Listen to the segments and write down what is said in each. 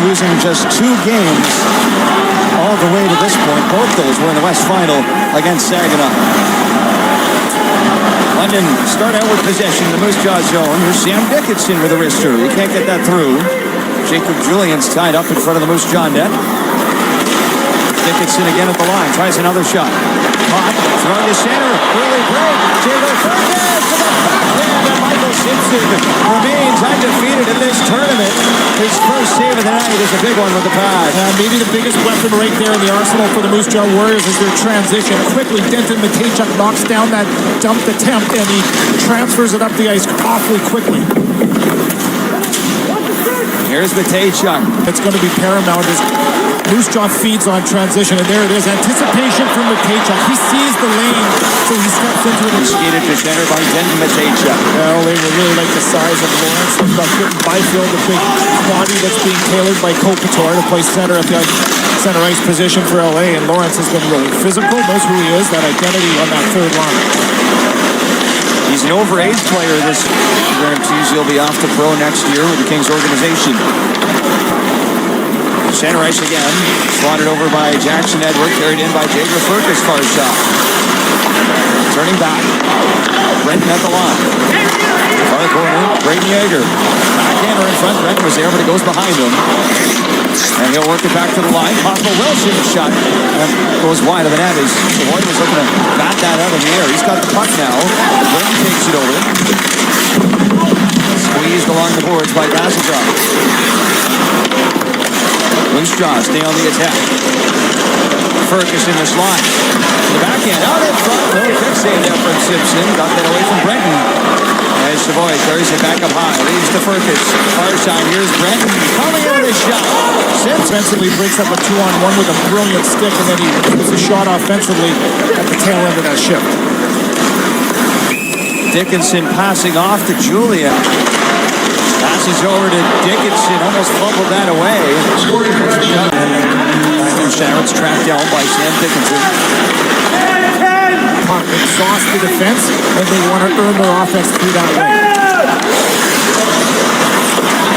losing just 2 games all the way to this point. Both those were in the West Final against Saginaw. London start out with possession in the Moose Jaw zone. Here's Sam Dickinson with a wrister. He can't get that through. Jacob Julian's tied up in front of the Moose Jaw net. Dickinson again at the line. Tries another shot. Caught. Thrown to center. Early break. Jacob Fergus to the backhand. And Michael Simpson remains undefeated in this tournament. His first save of the night is a big one with the pad. Maybe the biggest weapon right there in the arsenal for the Moose Jaw Warriors is their transition. Quickly, Denton Matejchuk knocks down that dumped attempt, and he transfers it up the ice awfully quickly. Here's Matejchuk. It's going to be paramount as Moose Jaw feeds on transition, and there it is. Anticipation from Matejchuk. He sees the lane, so he steps into it. Skated to center by Denton Matejchuk. Well, they really like the size of Lawrence. They've got Quentin Byfield, the big body that's being tailored by Kopitar to play center at the center ice position for LA, and Lawrence has been really physical. Knows who he is, that identity on that third line. He's an overage player. This guarantees he'll be off to pro next year with the Kings organization. Center ice again. Swatted over by Jackson Edward. Carried in by Jager Fergus. Far shot. Turning back. Brenton at the line. Far corner. Braden Yeager. Backhander in front. Brenton was there, but it goes behind him. And he'll work it back to the line. Possible Wilson's shot. That goes wide of the net. Lloyd was looking to bat that out of the air. He's got the puck now. Brenton takes it over. Squeezed along the boards by Bassendorf. Moose Jaw stay on the attack. Fergus in the slot. The backhand out in front. No quick save there from Simpson. Got that away from Brenton. As Savoy carries it back up high. Leads to Fergus. Far side. Here's Brenton. Coming in with a shot. Simpson breaks up a 2-on-1 with a brilliant stick, and then he puts a shot offensively at the tail end of that shift. Dickinson passing off to Julian. Passes over to Dickinson. Almost fumbled that away. Sharon's tracked down by Sam Dickinson. Puck exhausts the defense, and they want to earn their offense through that way.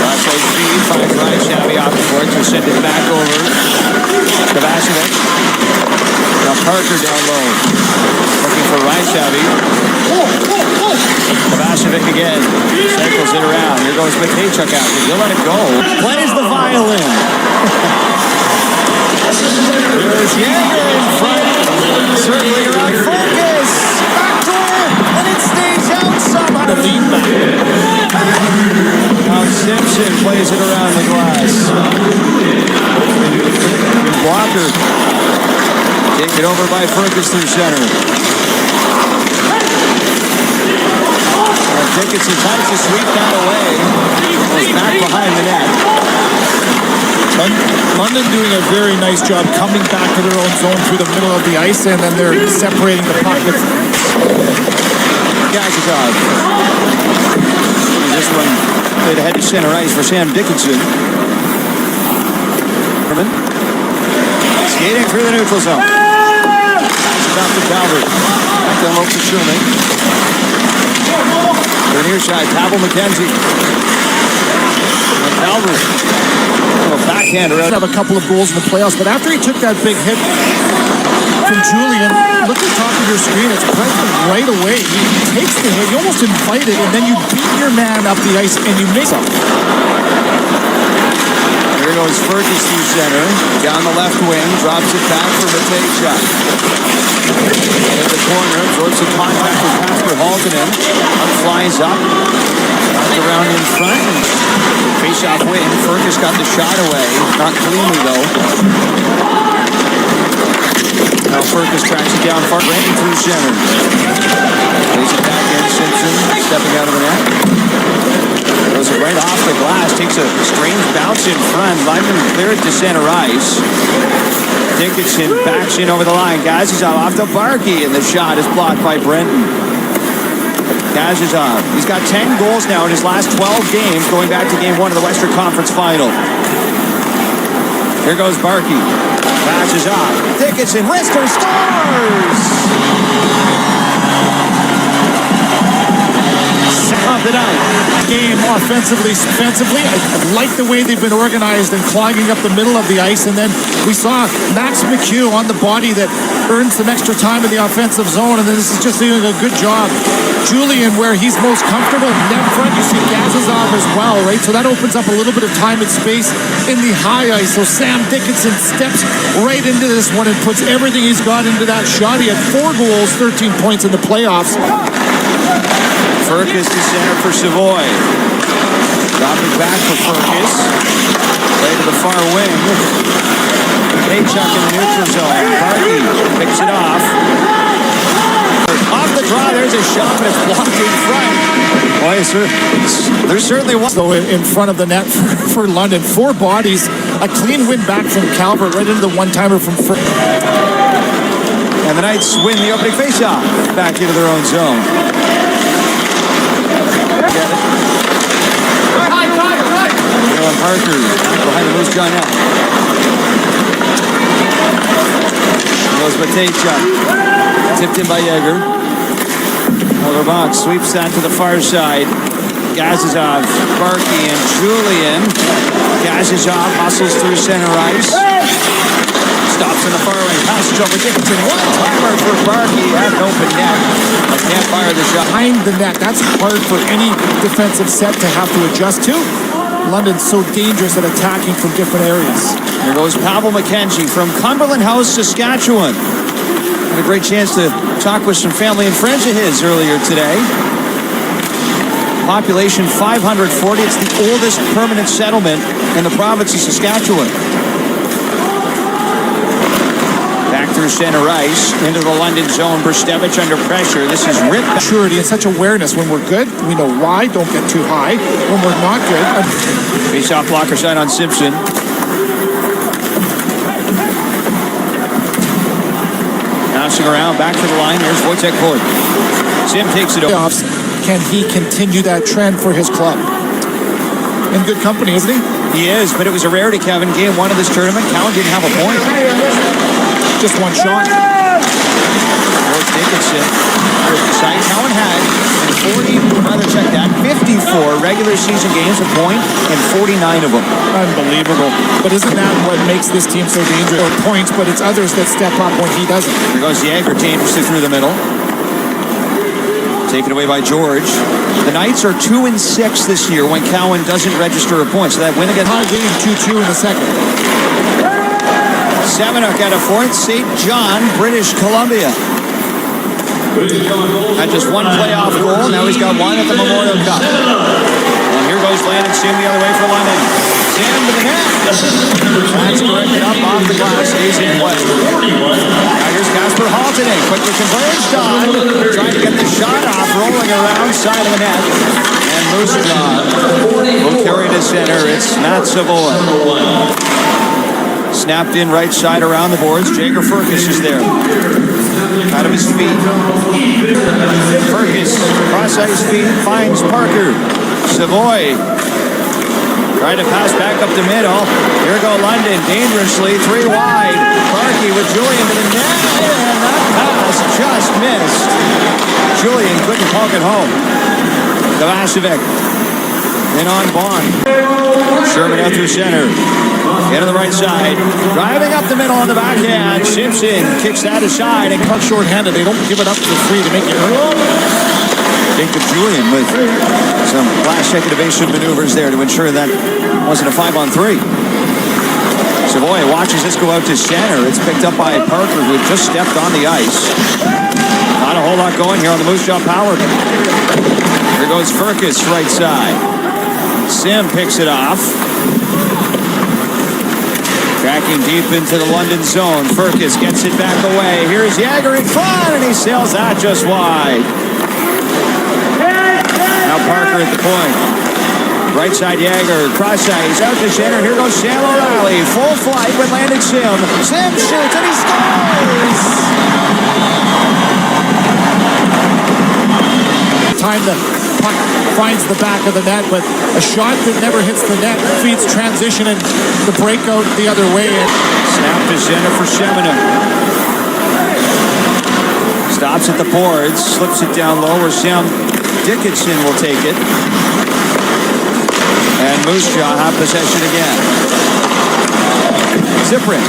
Right speed finds Ryan Shabby off the board to send it back over to Vacevic. Now Parker down low. Looking for Ryan Shabby. Vacevic again. Circles it around. Here goes Matejchuk out. He'll let it go. Plays the violin. There's Yeager in front. Circling around. Focus. Backdoor. And it stays out somehow. The lead back. Now Simpson plays it around the glass. Walker. Taken over by Fergus through center. Dickinson tries to sweep that away. Goes back behind the net. London doing a very nice job coming back to their own zone through the middle of the ice, and then they're separating the puck. Guys is off. This one played ahead to center ice for Sam Dickinson. Skating through the neutral zone. Passes off to Calvert. Back down low to Schumann. They're near side. Pavel McKenzie. And Calvert. A backhander. Have a couple of goals in the playoffs, but after he took that big hit from Julian, look at the top of your screen. It's present right away. He takes the hit. You almost invite it, and then you beat your man up the ice, and you make up. Here goes Fergus through center. Down the left wing. Drops it back for Matejchuk. In the corner. Absorbs the contact with Kasper Haltonen. Flies up. Back around in front. Face-off win. Fergus got the shot away. Not cleanly, though. Now Fergus tracks it down far. Brenton through center. Plays it back in. Simpson stepping out of the net. Goes it right off the glass. Takes a strange bounce in front. Lyman cleared to center ice. Dickinson backs in over the line. Gazizov off to Barkey, and the shot is blocked by Brenton. Gazizov. He's got 10 goals now in his last 12 games, going back to game 1 of the Western Conference Final. Here goes Barkey. Passes off. Dickinson, wrister, scores! off the night. Game offensively, defensively. I like the way they've been organized and clogging up the middle of the ice. And then we saw Max McHugh on the body that earned some extra time in the offensive zone. And then this is just doing a good job. Julian, where he's most comfortable, net front. You see Gazazov as well, right? So that opens up a little bit of time and space in the high ice. So Sam Dickinson steps right into this one and puts everything he's got into that shot. He had 4 goals, 13 points in the playoffs. Furcus to center for Savoy. Dropping back for Furcus. Play to the far wing. Paychuck in the neutral zone. Parkey picks it off. Off the draw, there's a shot, but it's blocked in front. Boy, sir, there's certainly one. So in front of the net for London. 4 bodies. A clean win back from Calvert right into the one-timer from Furcus. And the Knights win the opening faceoff back into their own zone. Parker behind the Moose Jaw net. Goes Matejchuk. Tipped in by Yeager. Levac sweeps that to the far side. Gazazov, Barkey, and Julian. Gazazov hustles through center ice. Stops in the far lane. Passes over Dickinson. One-timer for Barkey at an open net. Can't fire the shot. Behind the net. That's hard for any defensive set to have to adjust to. London's so dangerous at attacking from different areas. Here goes Pavel McKenzie from Cumberland House, Saskatchewan. Had a great chance to talk with some family and friends of his earlier today. Population 540. It's the oldest permanent settlement in the province of Saskatchewan. Back through center ice into the London zone. Brstevich under pressure. This is ripped. Maturity and such awareness. When we're good, we know why. Don't get too high. When we're not good. Face-off blocker side on Simpson. Bouncing around, back to the line. Here's Wojtek Ford. Sim takes it over. Can he continue that trend for his club? In good company, isn't he? He is, but it was a rarity, Kevin. Game 1 of this tournament, Cowan didn't have a point. Just one shot. Dickinson. Cowan had 54 regular season games, a point, and 49 of them. Unbelievable. But isn't that what makes this team so dangerous? Or points, but it's others that step up when he doesn't. Here goes Yeager dangerously through the middle. Taken away by George. The Knights are 2-6 this year when Cowan doesn't register a point. So that win against high game 2-2 in the second. Seminuk at a fourth. St. John, British Columbia. Had just one playoff goal. Now he's got one at the Memorial Cup. And here goes Landon Sim the other way for London. Sim to the net. That's corrected up off the glass. Stays in play. Now here's Casper Haltonen. Quickly converged on. Trying to get the shot off. Rolling around side of the net. And Moose Jaw will carry to center. It's Matt Savoy. Snapped in right side around the boards. Jager Furcus is there. Out of his feet. Furcus, cross ice feet, finds Parker. Savoy. Trying to pass back up the middle. Here go London, dangerously, 3 wide. Parkey with Julian to the net. And that pass just missed. Julian couldn't poke it home. Kovacevic. In on Bond. Sherman out through center. Into the right side. Driving up the middle on the backhand. Simpson kicks that aside and cuts short-handed. They don't give it up for free to make it earn. Think of Julian with some last-second evasive maneuvers there to ensure that wasn't a 5-on-3. Savoy watches this go out to center. It's picked up by Parker, who had just stepped on the ice. Not a whole lot going here on the Moose Jaw power. Here goes Furcus right side. Sim picks it off. Tracking deep into the London zone. Furcus gets it back away. Here's Yeager in front, and he sails that just wide. Now Parker at the point. Right side Yeager, cross ice, out to center. Here goes Sam O'Reilly. Full flight with landed Sim. Sim shoots, and he scores! Time the puck finds the back of the net, but a shot that never hits the net feeds transition and the breakout the other way. Snap to center for Seminuk. Stops at the boards, slips it down low where Sim Dickinson will take it. And Moose Jaw have possession again. Ziprin.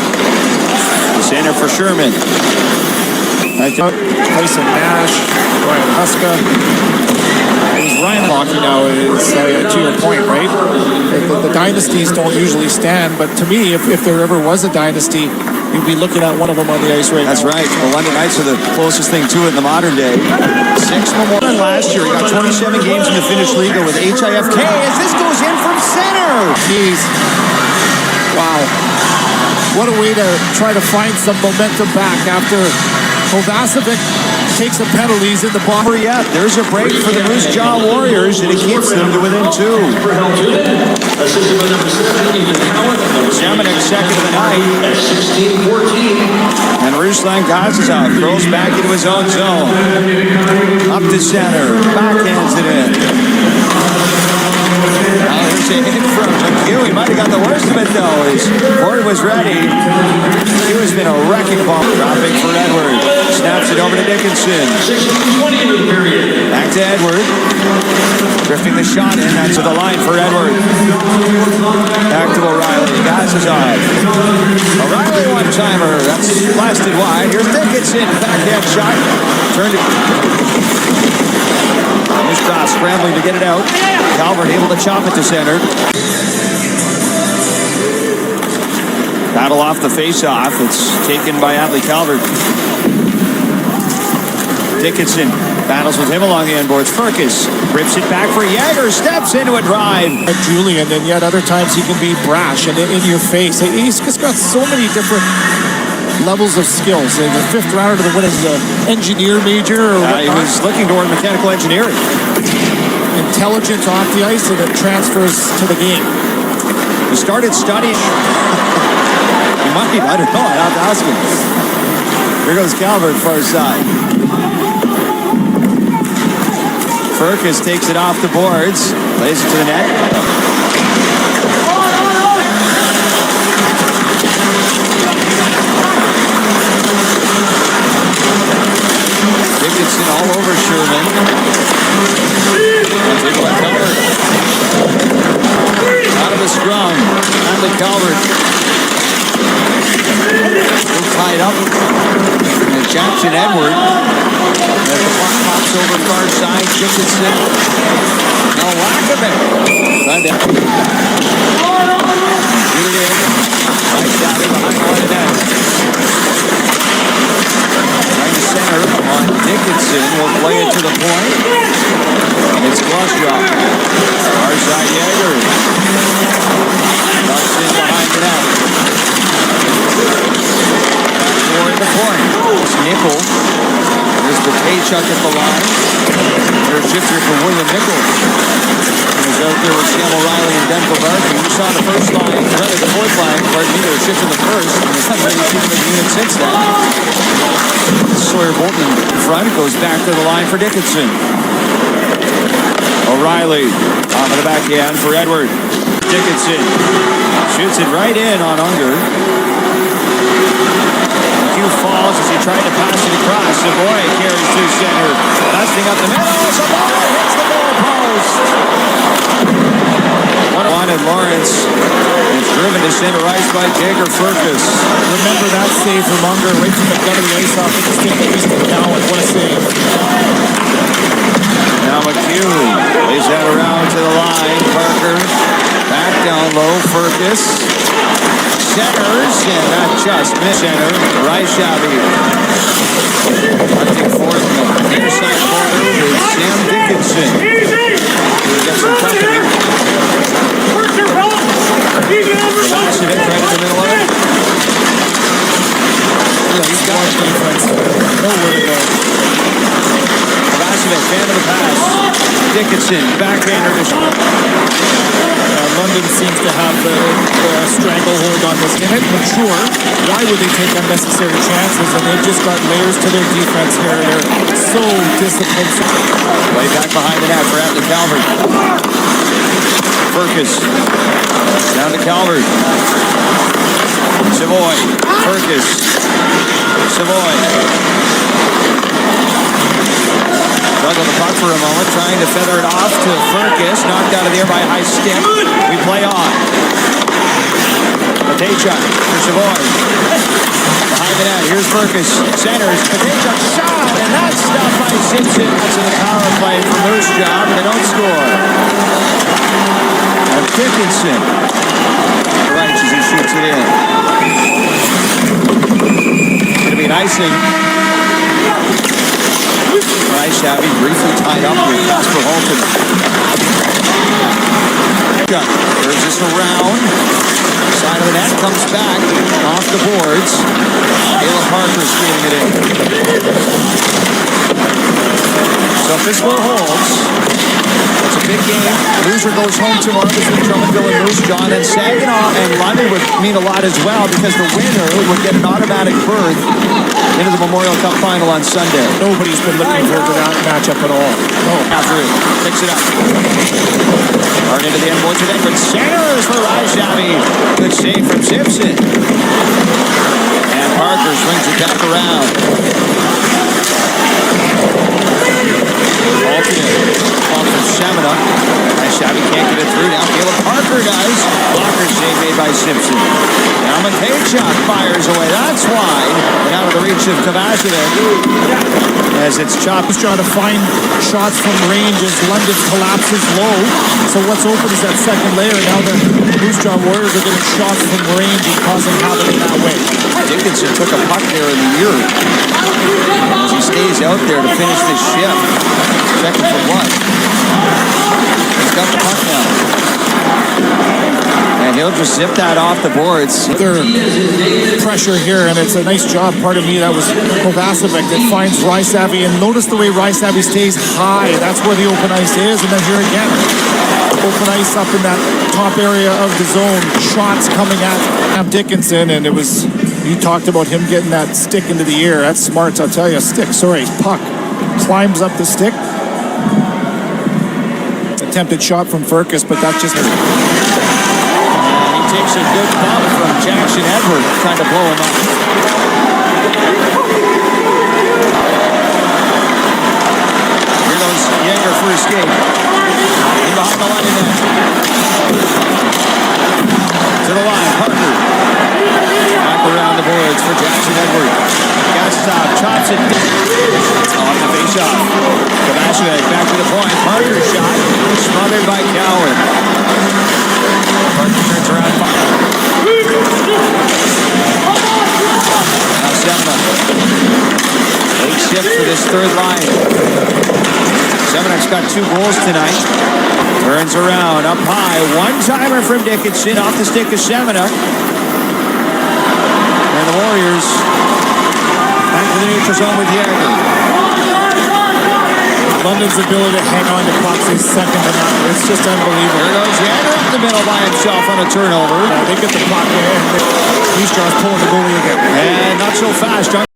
The center for Sherman. Tyson Nash, Ryan Huska. Ryan hockey now is, to your point, right? The dynasties don't usually stand, but to me, if there ever was a dynasty, you'd be looking at one of them on the ice right That's now. right. The London Knights are the closest thing to it in the modern day. 6 more than last year. He got 27 games in the Finnish Liga with HIFK as this goes in from center. Jeez. Wow. What a way to try to find some momentum back after Kovacevic takes the penalties in the bottom. Yeah, there's a break for the Moose Jaw Warriors, and it keeps them to within 2. Zemanek second of the night. 16-14. And Ruslan Gazizov throws back into his own zone. Up to center. Backhands it in. Now here's a hit from McHugh. He might have got the worst of it, though. His board was ready. McHugh has been a wrecking ball. Dropping for Edward. Snaps it over to Dickinson. Back to Edward. Drifting the shot in. That's to the line for Edward. Back to O'Reilly. Gazizov. O'Reilly one-timer. That's blasted wide. Here's Dickinson. Backhand shot. Turned it. Moose Jaw scrambling to get it out. Calvert able to chop it to center. Battle off the face-off. It's taken by Adley Calvert. Dickinson battles with him along the end boards. Furcus rips it back for Jagger. Steps into a drive. Julian, and yet other times he can be brash and in your face. He's just got so many different levels of skills. The 5th rounder to the win is an engineer major. He was looking toward mechanical engineering. Intelligence off the ice, and it transfers to the game. He started studying. He might, I don't know. I'd have to ask him. Here goes Calvert, far side. Furcus takes it off the boards. Plays it to the net. Dickinson all over Sherman. Out of the scrum. Adley Calvert. Still tied up. And Jackson Edward. As the puck pops over far side. Dickinson. No lack of it. Trying to get it in. Right down behind the line of net. Right to center on Dickinson. Will play it to the point. It's Glushaw. Far side Jagger. Ducks in behind the net. Back toward the point. It's Nickel. There's the K-Chuck at the line. There's shifter for William Nickel. He was out there with Sam O'Reilly and Denver Barker. You saw the first line, the 4th line. Pardon me, they were shifting the first. And they haven't really seen the unit since then. Sawyer Bolton in front. Goes back to the line for Dickinson. O'Reilly off of the backhand for Edward. Dickinson shoots it right in on Unger. McHugh falls as he tried to pass it across. Savoy carries to center. Busting up the middle. Savoy hits the goal post. Wanted Lawrence. It's driven to center ice by Jager Furcus. Remember that save from Unger right from the gun of the ice off the stick of Easton Cowan. What a save. Now McHugh lays that around to the line. Parker back down low. Furcus centers and not just missed center. Ryshavi hunting for the near side corner with Sam Dickinson. He's got some company. Kovacevic right in the middle of it. Yeah, he's got defense. Nowhere to go. Kovacevic, fan of the pass. Dickinson, backhander to London seems to have the stranglehold on this. And I'm sure, why would they take unnecessary chances? And they've just got layers to their defense here. They're so disciplined. Way back behind the net for Adley Calvert. Furcus. Down to Calvert. Savoy. Furcus. Savoy. Struggled the puck for a moment, trying to feather it off to Furcus. Knocked out of the air by a high stick. We play on. Matejchuk for Savoy. Behind the net, here's Furcus. Centers. Matejchuk shot, and that's stopped by Simpson. That's in the power play for Moose Jaw, but they don't score. And Dickinson. Right as he shoots it in. Going to be an icing. Right, Shabby briefly tied up with Casper Holton. There's this around. Side of the net, comes back off the boards. Caleb Parker skating it in. So if this one holds, it's a big game. The loser goes home tomorrow between Drummondville and Moose Jaw. And Saginaw and London would mean a lot as well because the winner would get an automatic berth into the Memorial Cup final on Sunday. Nobody's been looking forward to that matchup at all. No. After it, picks it up. Hard into the end boards of Edward. Centers for Rajshavi. Good save from Simpson. And Parker swings it back around. Alternate. Ball from Shamina. Rajshavi can't get it through. Now Caleb Parker does. Blocker save made by Simpson. Now Matejchuk fires away. That's wide. And out of the reach of Kovacevic. As it's chopped. He's trying to find shots from range as London collapses low. So what's open is that second layer. Now the Moose Jaw Warriors are getting shots from range and causing havoc that way. Dickinson took a puck there in the ear. As he stays out there to finish this shift. Checking for what? He's got the puck now. And he'll just zip that off the boards. Their pressure here, and it's a nice job. Part of me, that was Kovacevic that finds Rajshavi, and notice the way Rajshavi stays high. That's where the open ice is, and then here again, open ice up in that top area of the zone. Shots coming at Dickinson, and it was, you talked about him getting that stick into the air. That's smart, I'll tell you. Puck climbs up the stick. Attempted shot from Furcus, but that's just... Takes a good bump from Jackson Edward, trying to blow him up. Here goes Yeager for his skate. In behind the line again. To the line, Parker. Back around the boards for Jackson Edward. Gastop chops it. Off the face-off. Kovacevic back to the point. Parker shot. Smothered by Coward. Parker turns around. Now Semina. Big shift for this third line. Seminak's got 2 goals tonight. Turns around, up high. One-timer from Dickinson off the stick of Semina. And the Warriors back to the neutral zone with Yeager. London's ability to hang on to pucks is second to none. It's just unbelievable. There goes Yeager up the middle by himself on a turnover. They get the puck in. Moose Jaw's pulling the goalie again. And not so fast.